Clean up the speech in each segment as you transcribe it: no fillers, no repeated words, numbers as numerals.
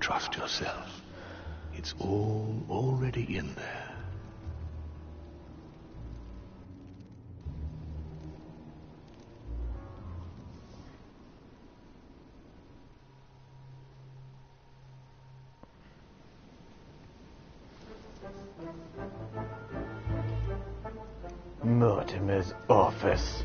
trust yourself. It's all already in there. Mortimer's office.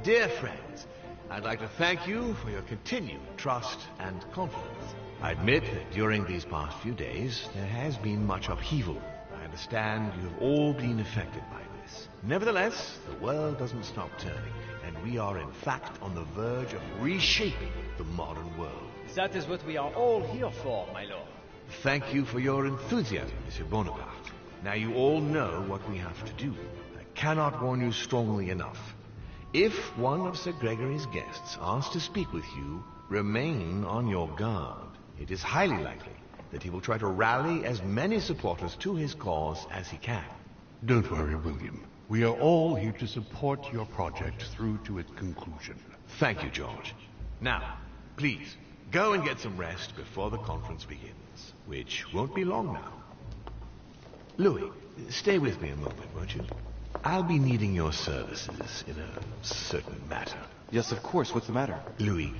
Dear friends, I'd like to thank you for your continued trust and confidence. I admit that during these past few days, there has been much upheaval. I understand you have all been affected by this. Nevertheless, the world doesn't stop turning, and we are in fact on the verge of reshaping the modern world. That is what we are all here for, my lord. Thank you for your enthusiasm, Monsieur Bonaparte. Now you all know what we have to do. I cannot warn you strongly enough. If one of Sir Gregory's guests asks to speak with you, remain on your guard. It is highly likely that he will try to rally as many supporters to his cause as he can. Don't worry, William. We are all here to support your project through to its conclusion. Thank you, George. Now, please, go and get some rest before the conference begins, which won't be long now. Louis, stay with me a moment, won't you? I'll be needing your services in a certain matter. Yes, of course. What's the matter? Louis,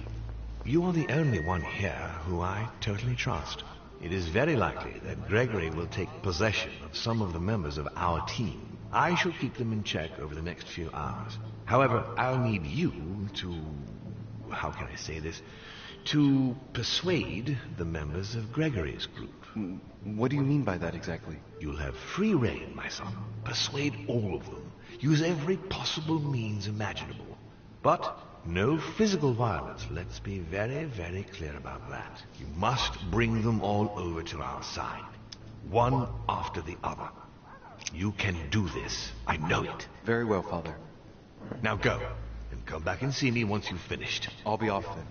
you are the only one here who I totally trust. It is very likely that Gregory will take possession of some of the members of our team. I shall keep them in check over the next few hours. However, I'll need you to... how can I say this? To persuade the members of Gregory's group. What do you mean by that exactly? You'll have free rein, my son. Persuade all of them. Use every possible means imaginable. But no physical violence. Let's be very, very clear about that. You must bring them all over to our side. One after the other. You can do this. I know it. Very well, Father. Now go, and come back and see me once you've finished. I'll be off then.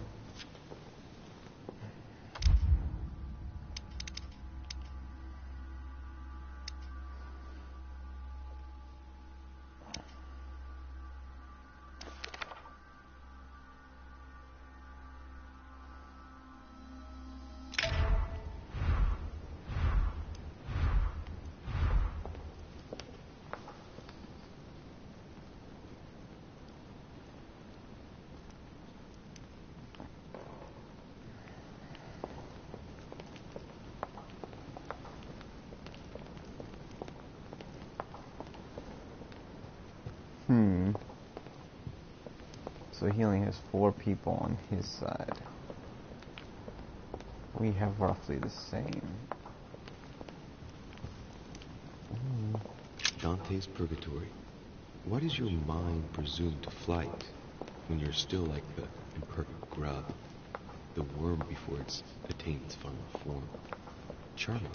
So he only has 4 people on his side. We have roughly the same. Dante's Purgatory. Why does your mind presume to flight when you're still like the imperfect grub, the worm before it's attained its final form? Charming.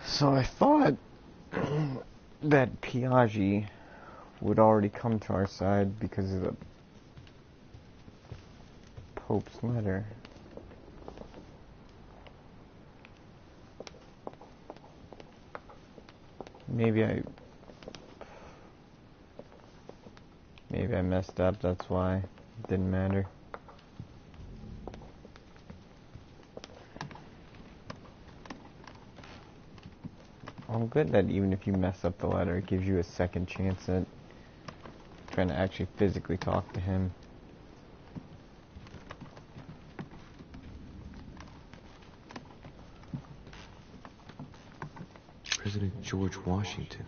So I thought that Piaggi would already come to our side because of the Pope's letter. Maybe I messed up, that's why it didn't matter. I'm good that even if you mess up the letter, it gives you a second chance at trying to actually physically talk to him. President George Washington.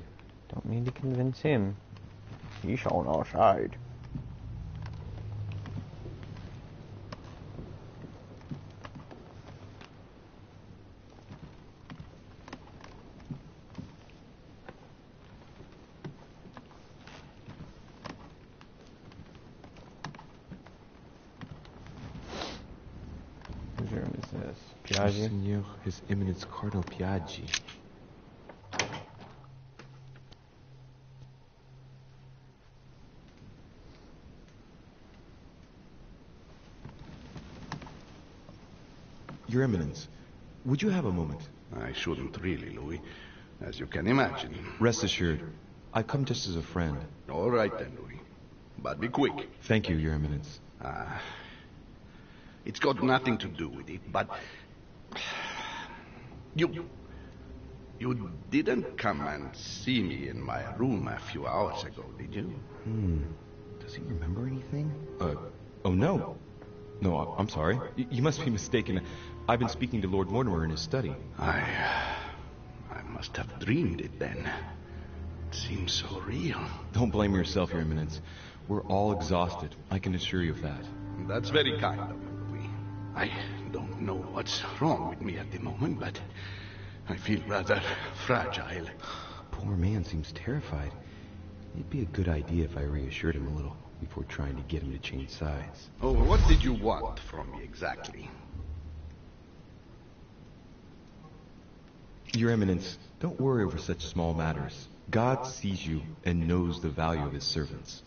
Don't need to convince him. He's on our side. Whose room is this? Piaggi? Monseigneur, His Eminence Cardinal Piaggi. Your Eminence, would you have a moment? I shouldn't really, Louis, as you can imagine. Rest assured, I've come just as a friend. All right then, Louis. But be quick. Thank you, Your Eminence. It's got nothing to do with it, but... You didn't come and see me in my room a few hours ago, did you? Does he remember anything? Oh no. No, I'm sorry. You must be mistaken. I've been speaking to Lord Mortimer in his study. I must have dreamed it then. It seems so real. Don't blame yourself, Your Eminence. We're all exhausted. I can assure you of that. That's very kind of you, Louis. I don't know what's wrong with me at the moment, but I feel rather fragile. Poor man seems terrified. It'd be a good idea if I reassured him a little before trying to get him to change sides. Oh, what did you want from me exactly? Your Eminence, don't worry over such small matters. God sees you and knows the value of his servants.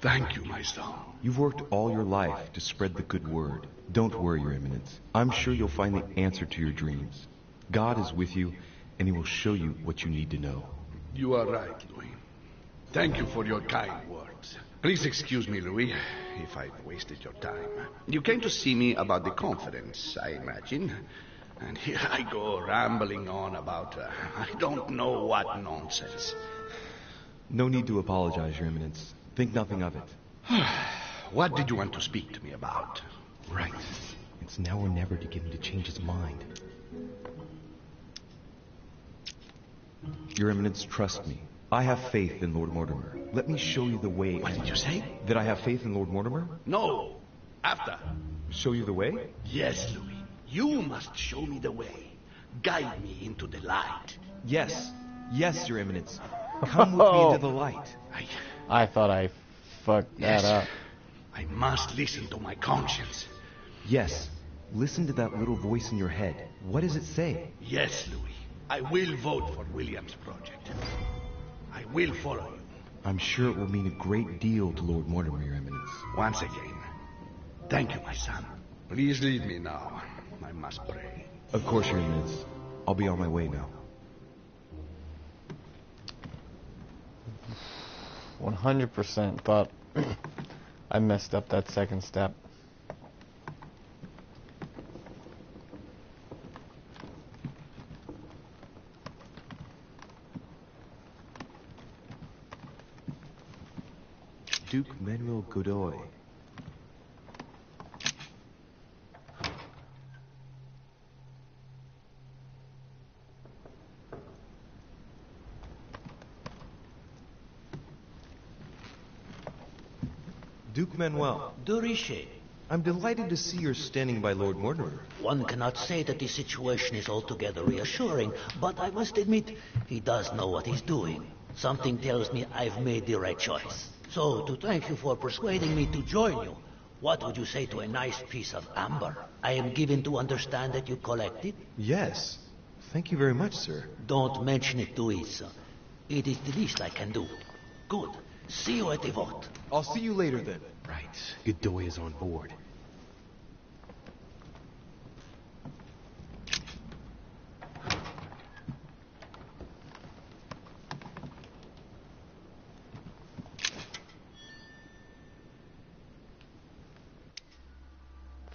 Thank you, my son. You've worked all your life to spread the good word. Don't worry, Your Eminence. I'm sure you'll find the answer to your dreams. God is with you, and he will show you what you need to know. You are right, Louis. Thank you for your kind words. Please excuse me, Louis, if I've wasted your time. You came to see me about the conference, I imagine. And here I go rambling on about, I don't know what nonsense. No need to apologize, Your Eminence. Think nothing of it. What did you want to speak to me about? Right. It's now or never to get him to change his mind. Your Eminence, trust me. I have faith in Lord Mortimer. Let me show you the way. What did you say? That I have faith in Lord Mortimer? No. After. Show you the way? Yes, Louis. You must show me the way. Guide me into the light. Yes. Yes, Your Eminence. Come with me into the light. I thought I fucked that up. I must listen to my conscience. Yes. Listen to that little voice in your head. What does it say? Yes, Louis. I will vote for William's project. I will follow you. I'm sure it will mean a great deal to Lord Mortimer, Your Eminence. Once again, thank you, my son. Please leave me now. I must pray. Of course, Your Eminence. I'll be on my way now. 100% thought I messed up that second step. Duke Manuel Godoy. Duke Manuel. De Richet. I'm delighted to see you're standing by Lord Mortimer. One cannot say that the situation is altogether reassuring, but I must admit, he does know what he's doing. Something tells me I've made the right choice. So, to thank you for persuading me to join you, what would you say to a nice piece of amber? I am given to understand that you collect it? Yes. Thank you very much, sir. Don't mention it to Isa. It is the least I can do. Good. See you at the vote. I'll see you later then. Right. Godoy is on board.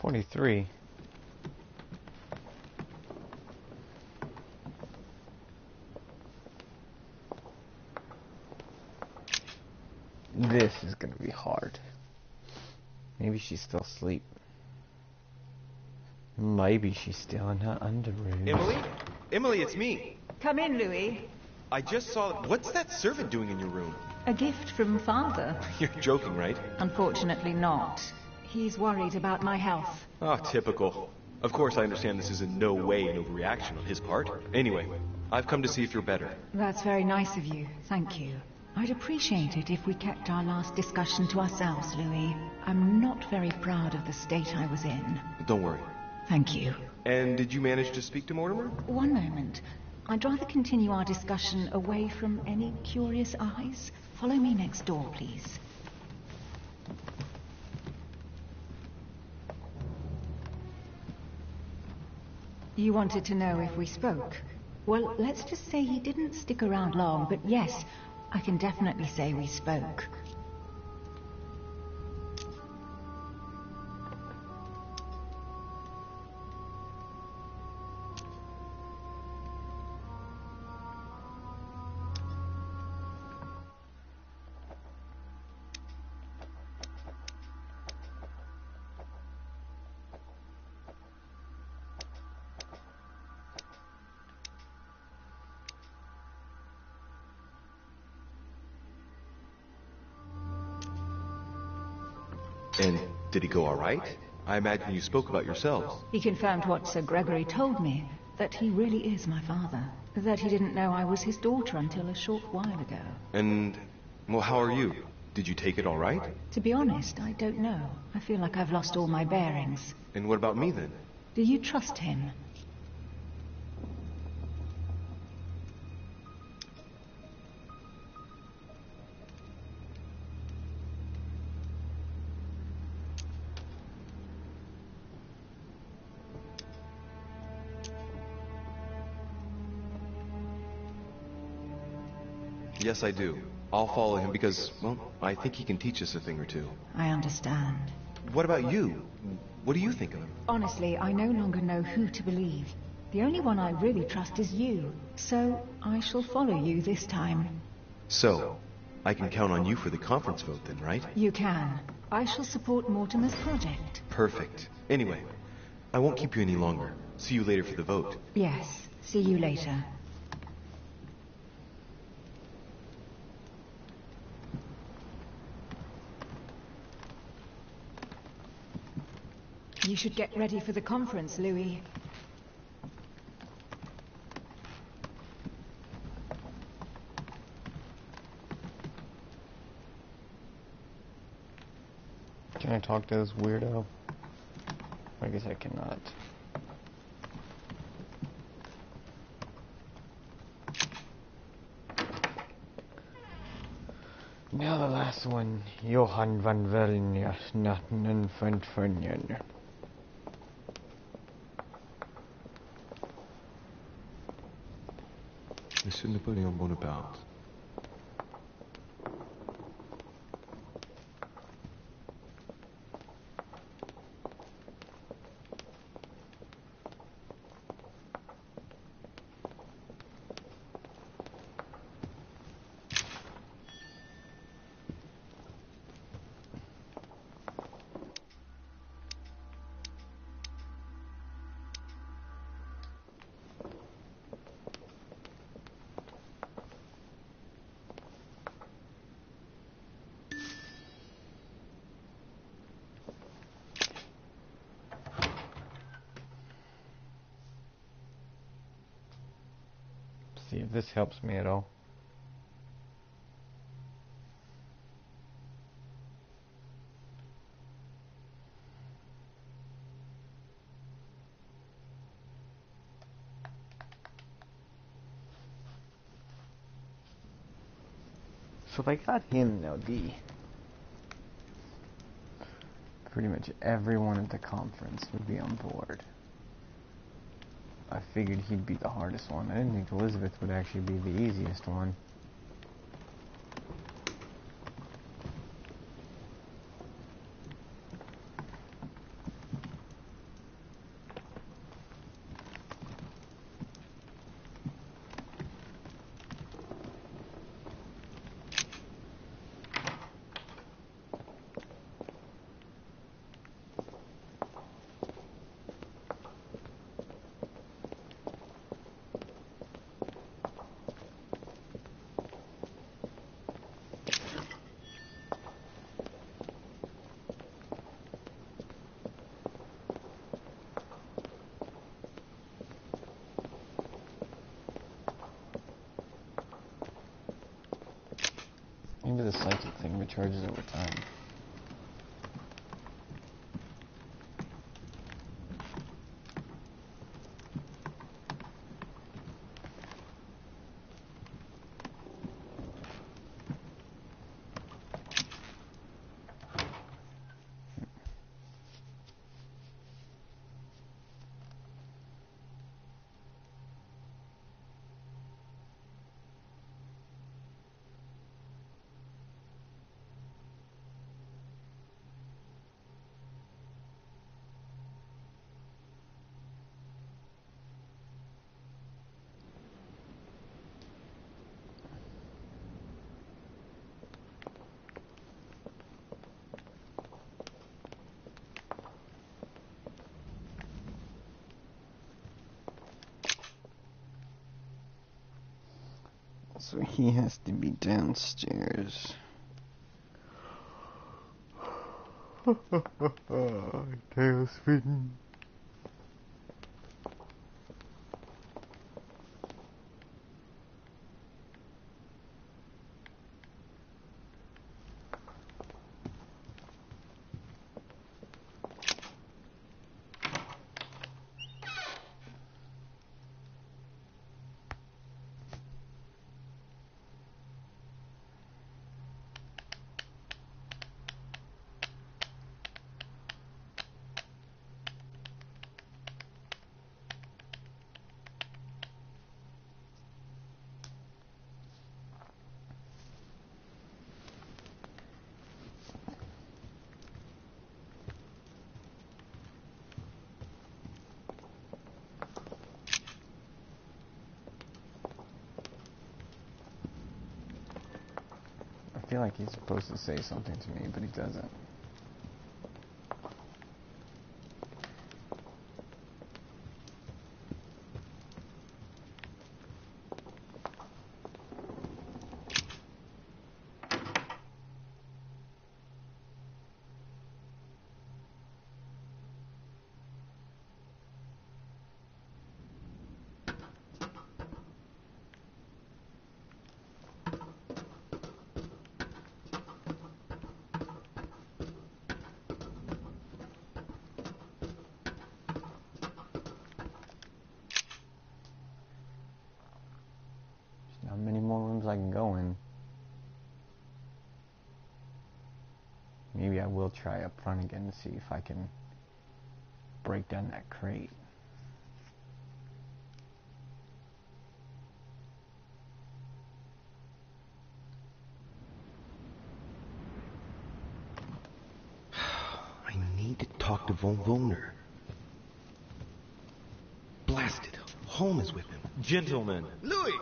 $43. This is gonna be hard. Maybe she's still asleep. Maybe she's still in her underwear. Emily? Emily, it's me. Come in, Louis. I just saw... What's that servant doing in your room? A gift from Father. You're joking, right? Unfortunately not. He's worried about my health. Ah, typical. Of course, I understand this is in no way an overreaction on his part. Anyway, I've come to see if you're better. That's very nice of you. Thank you. I'd appreciate it if we kept our last discussion to ourselves, Louis. I'm not very proud of the state I was in. Don't worry. Thank you. And did you manage to speak to Mortimer? One moment. I'd rather continue our discussion away from any curious eyes. Follow me next door, please. You wanted to know if we spoke? Well, let's just say he didn't stick around long, but yes, I can definitely say we spoke. And did he go all right? I imagine you spoke about yourselves. He confirmed what Sir Gregory told me, that he really is my father. That he didn't know I was his daughter until a short while ago. And, well, how are you? Did you take it all right? To be honest, I don't know. I feel like I've lost all my bearings. And what about me then? Do you trust him? Yes, I do. I'll follow him because, well, I think he can teach us a thing or two. I understand. What about you? What do you think of him? Honestly, I no longer know who to believe. The only one I really trust is you. So, I shall follow you this time. So, I can count on you for the conference vote then, right? You can. I shall support Mortimer's project. Perfect. Anyway, I won't keep you any longer. See you later for the vote. Yes. See you later. You should get ready for the conference, Louis. Can I talk to this weirdo? I guess I cannot. Now the last one, Johan van Velnia, Natten van Fernjen. Monsieur Napoleon Bonaparte. See if this helps me at all. So if I got him now, pretty much everyone at the conference would be on board. I figured he'd be the hardest one. I didn't think Elizabeth would actually be the easiest one. Maybe the psychic thing recharges over time. So he has to be downstairs. Tailspin. I feel like he's supposed to say something to me, but he doesn't. How many more rooms I can go in? Maybe I will try up front again to see if I can break down that crate. I need to talk to von Wohner. Blasted. Holm is with him. Gentlemen. Louis!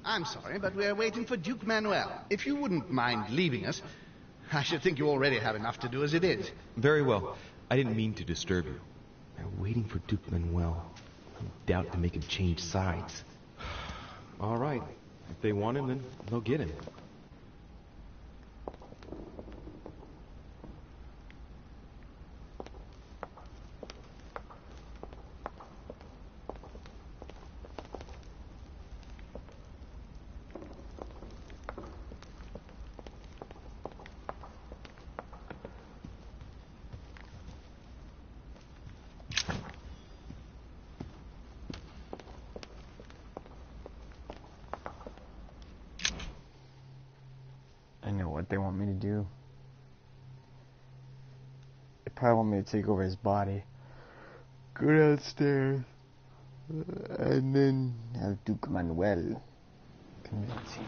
I'm sorry, but we're waiting for Duke Manuel. If you wouldn't mind leaving us, I should think you already have enough to do as it is. Very well. I didn't mean to disturb you. They're waiting for Duke Manuel. I doubt to make him change sides. All right. If they want him, then they'll get him. I know what they want me to do. They probably want me to take over his body, go downstairs, and then have Duke Manuel convince him.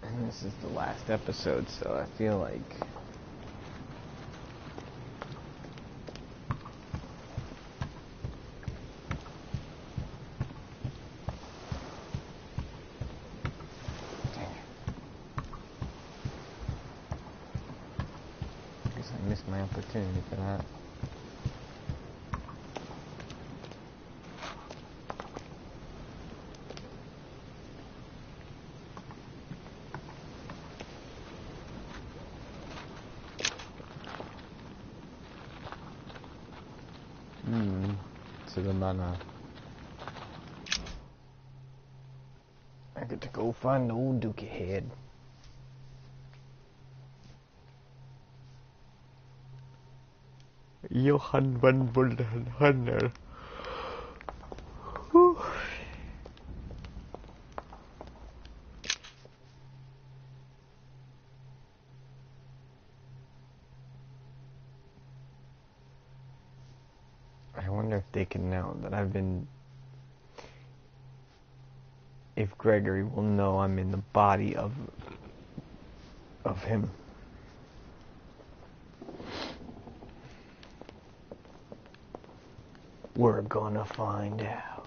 And this is the last episode, so I feel like I guess I missed my opportunity for that. To the manor. I get to go find the old Dookie head. Johann van Hunter. I wonder if they can know that I've been... If Gregory will know I'm in the body of him. We're gonna find out.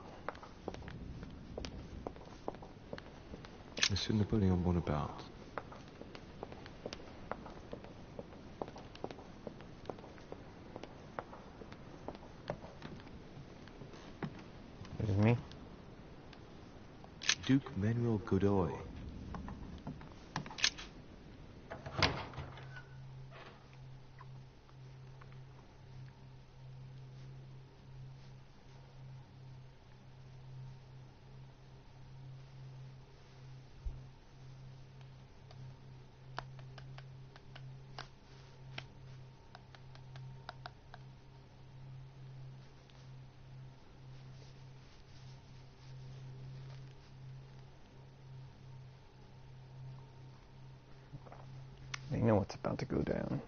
Monsieur Napoleon Bonaparte. It is me. Duke Manuel Godoy. They know what's about to go down.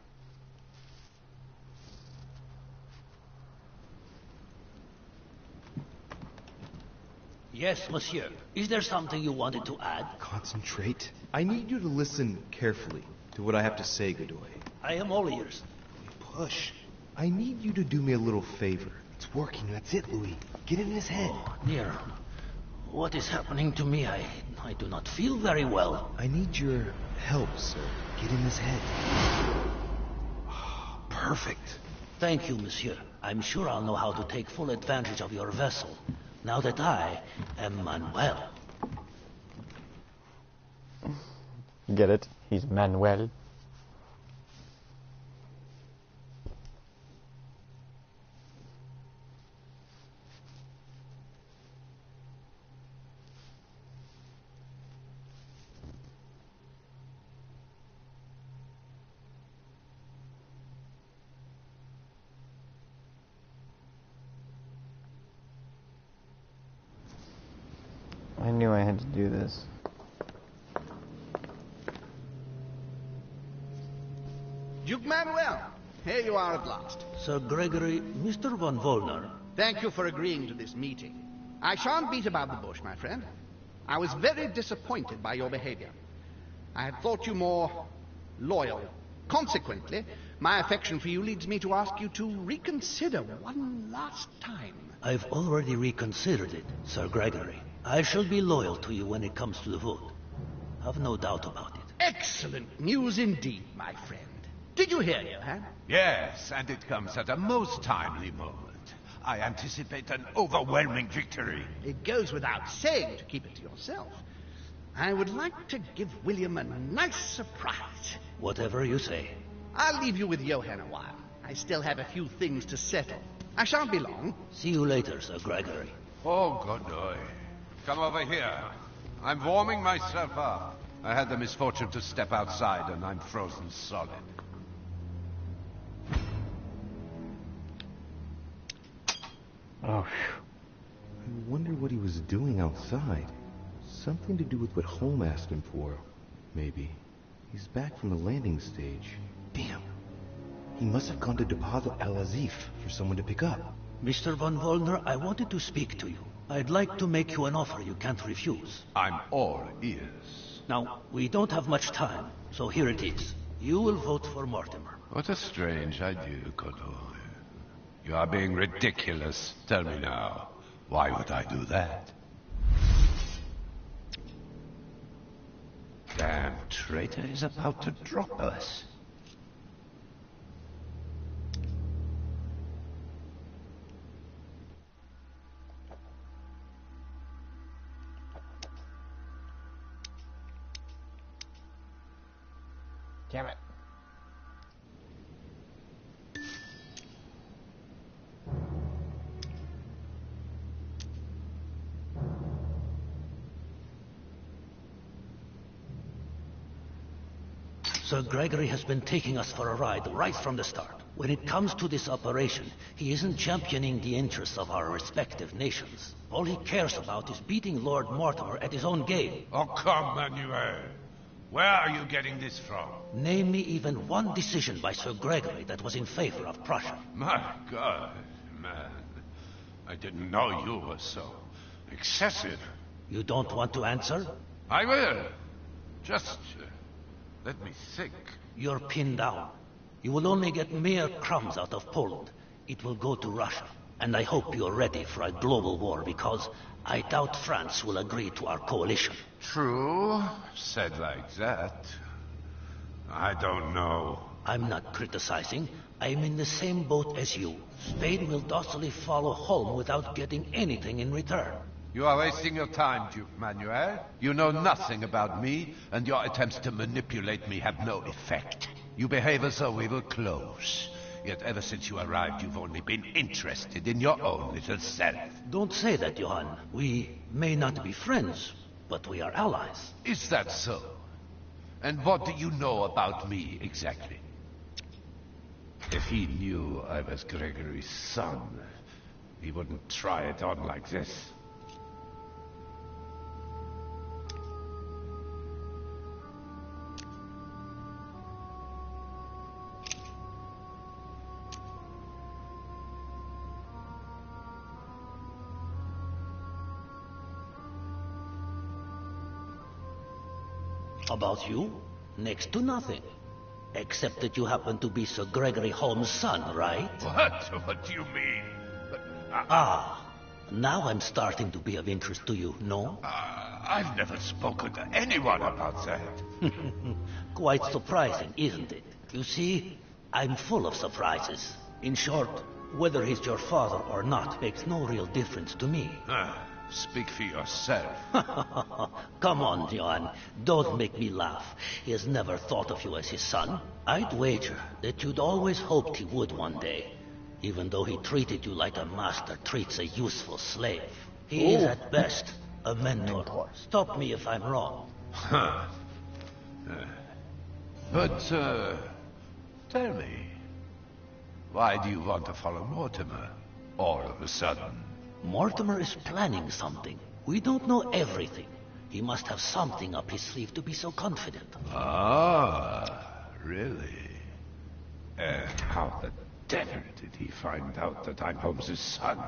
Yes, monsieur. Is there something you wanted to add? Concentrate. I need you to listen carefully to what I have to say, Godoy. I am all ears. Push. I need you to do me a little favor. It's working, that's it, Louis. Get in his head. Oh, dear. What is happening to me? I do not feel very well. I need your help, sir. Get in his head. Perfect. Thank you, monsieur. I'm sure I'll know how to take full advantage of your vessel, now that I am Manuel. Get it? He's Manuel. I knew I had to do this. Duke Manuel, here you are at last. Sir Gregory, Mr. von Wollner. Thank you for agreeing to this meeting. I shan't beat about the bush, my friend. I was very disappointed by your behavior. I had thought you more loyal. Consequently, my affection for you leads me to ask you to reconsider one last time. I've already reconsidered it, Sir Gregory. I shall be loyal to you when it comes to the vote. Have no doubt about it. Excellent news indeed, my friend. Did you hear, Johann? Yes, and it comes at a most timely moment. I anticipate an overwhelming victory. It goes without saying to keep it to yourself. I would like to give William a nice surprise. Whatever you say. I'll leave you with Johann a while. I still have a few things to settle. I shan't be long. See you later, Sir Gregory. Oh, Godoy. Come over here. I'm warming myself up. I had the misfortune to step outside and I'm frozen solid. Oh, I wonder what he was doing outside. Something to do with what Holm asked him for. Maybe. He's back from the landing stage. Damn. He must have gone to deposit Al-Azif for someone to pick up. Mr. von Wollner, I wanted to speak to you. I'd like to make you an offer you can't refuse. I'm all ears. Now, we don't have much time, so here it is. You will vote for Mortimer. What a strange idea, Godoy. You are being ridiculous. Tell me now, why would I do that? Damn traitor is about to drop us. damn it. Sir Gregory has been taking us for a ride right from the start. When it comes to this operation, he isn't championing the interests of our respective nations. All he cares about is beating Lord Mortimer at his own game. Oh, come, Manuel. Where are you getting this from? Name me even one decision by Sir Gregory that was in favor of Prussia. My God, man. I didn't know you were so excessive. You don't want to answer? I will. Just let me think. You're pinned down. You will only get mere crumbs out of Poland. It will go to Russia. And I hope you're ready for a global war, because I doubt France will agree to our coalition. True, said like that. I don't know. I'm not criticizing. I'm in the same boat as you. Spain will docilely follow Holm without getting anything in return. You are wasting your time, Duke Manuel. You know nothing about me, and your attempts to manipulate me have no effect. You behave as though we were close. Yet ever since you arrived, you've only been interested in your own little self. Don't say that, Johann. We may not be friends, but we are allies. Is that so? And what do you know about me, exactly? If he knew I was Gregory's son, he wouldn't try it on like this. About you? Next to nothing. Except that you happen to be Sir Gregory Holmes' son, right? What? What do you mean? Now I'm starting to be of interest to you, no? I've never spoken to anyone about that. Quite surprising, isn't it? You see, I'm full of surprises. In short, whether he's your father or not makes no real difference to me. Speak for yourself. Come on, Johann. Don't make me laugh. He has never thought of you as his son. I'd wager that you'd always hoped he would one day, even though he treated you like a master treats a useful slave. He is at best a mentor. Stop me if I'm wrong. But, tell me, why do you want to follow Mortimer all of a sudden? Mortimer is planning something. We don't know everything. He must have something up his sleeve to be so confident. Ah, really? And how the devil did he find out that I'm Holmes's son?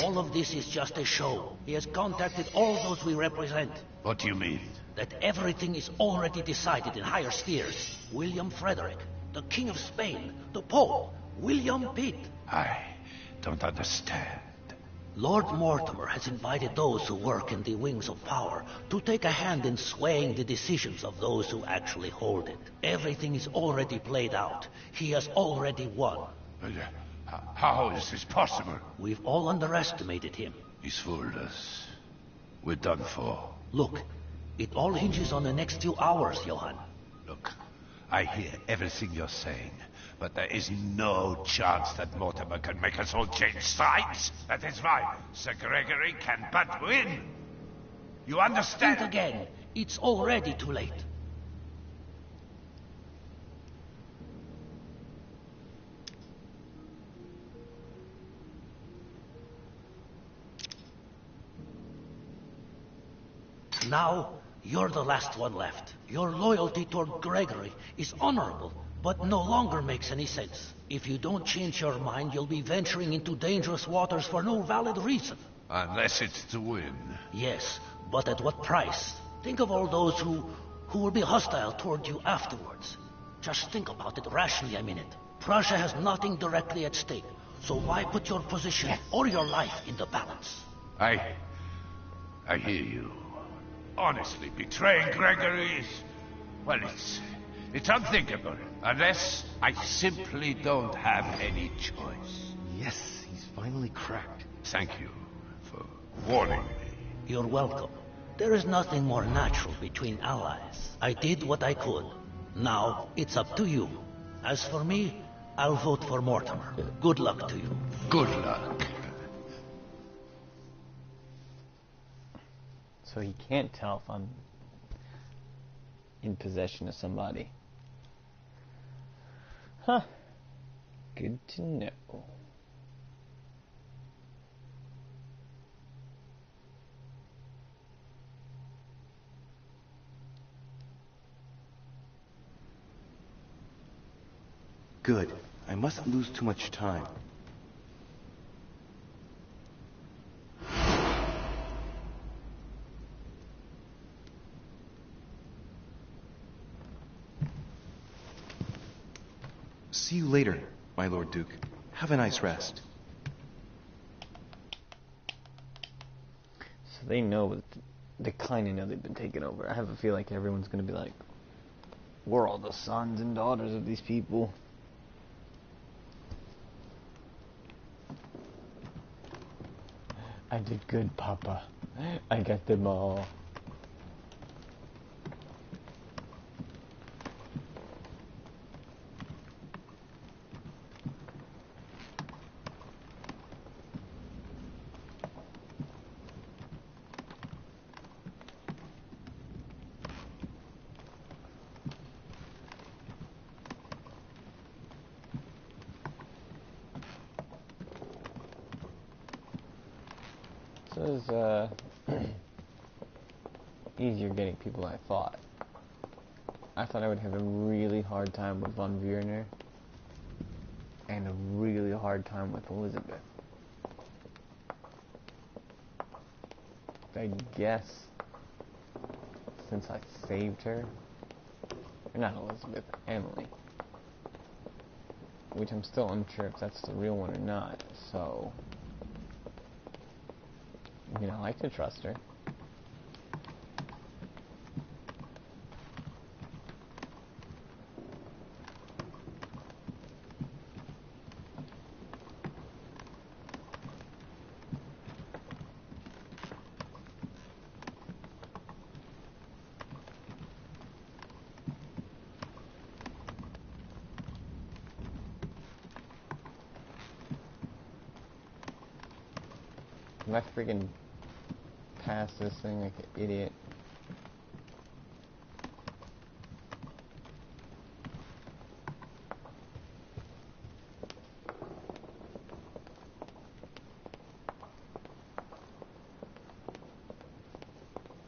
All of this is just a show. He has contacted all those we represent. What do you mean? That everything is already decided in higher spheres. William Frederick, the King of Spain, the Pope, William Pitt. I don't understand. Lord Mortimer has invited those who work in the wings of power to take a hand in swaying the decisions of those who actually hold it. Everything is already played out. He has already won. How is this possible? We've all underestimated him. He's fooled us. We're done for. Look, it all hinges on the next few hours, Johann. Look, I hear everything you're saying, but there is no chance that Mortimer can make us all change sides. That is why Sir Gregory can but win. You understand? Think again. It's already too late. Now, you're the last one left. Your loyalty toward Gregory is honorable, but no longer makes any sense. If you don't change your mind, you'll be venturing into dangerous waters for no valid reason. Unless it's to win. Yes, but at what price? Think of all those who will be hostile toward you afterwards. Just think about it rationally a minute. Prussia has nothing directly at stake, so why put your position or your life in the balance? I hear you. Honestly, betraying Gregory is... well, it's unthinkable. Unless I simply don't have any choice. Yes, he's finally cracked. Thank you for warning me. You're welcome. There is nothing more natural between allies. I did what I could. Now, it's up to you. As for me, I'll vote for Mortimer. Good luck to you. Good luck. So he can't tell if I'm in possession of somebody. Huh. Good to know. Good. I mustn't lose too much time. see you later, my Lord Duke. Have a nice rest. So they know, they kind of know they've been taken over. I have a feel like everyone's going to be like, we're all the sons and daughters of these people. I did good, Papa. I got them all. This is easier getting people than I thought. I thought I would have a really hard time with Von Wierner and a really hard time with Elizabeth. I guess since I saved her, or not Elizabeth, Emily, which I'm still unsure if that's the real one or not, so you know, I could trust her. Am I freaking past this thing like an idiot?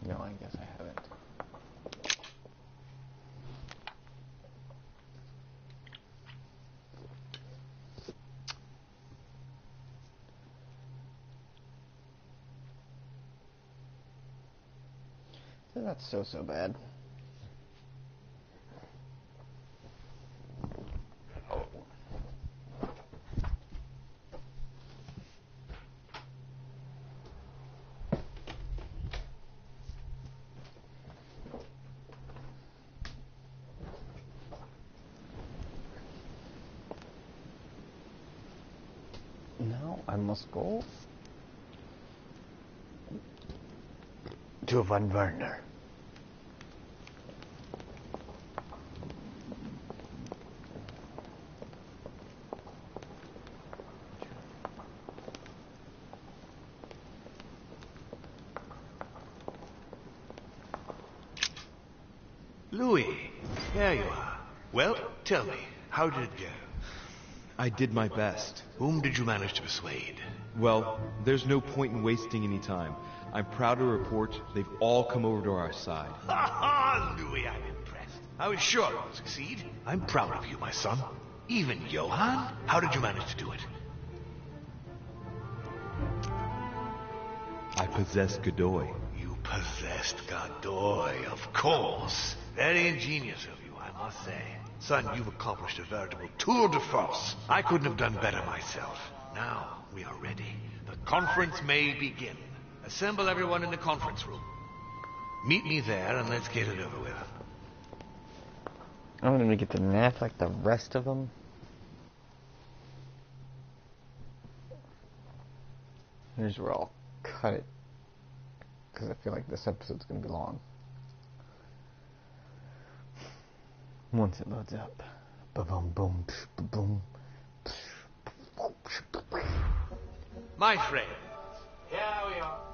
No, I guess I haven't. That's so bad. Now I must go to Von Wierner. Louis, there you are. Well, tell me, how did it go? I did my best. Whom did you manage to persuade? Well, there's no point in wasting any time. I'm proud to report they've all come over to our side. Ha ha, Louis, I'm impressed. I was sure you would succeed. I'm proud of you, my son. Even Johann? How did you manage to do it? I possess Godoy. You possessed Godoy, of course. Very ingenious of you, I must say. Son, you've accomplished a veritable tour de force. I couldn't have done better myself. Now, we are ready. The conference may begin. Assemble everyone in the conference room. Meet me there and let's get it over with. I'm gonna get to nap like the rest of them. Here's where I'll cut it, because I feel like this episode's gonna be long. Once it loads up. Ba-boom, boom, ba-boom. My friend, here we are.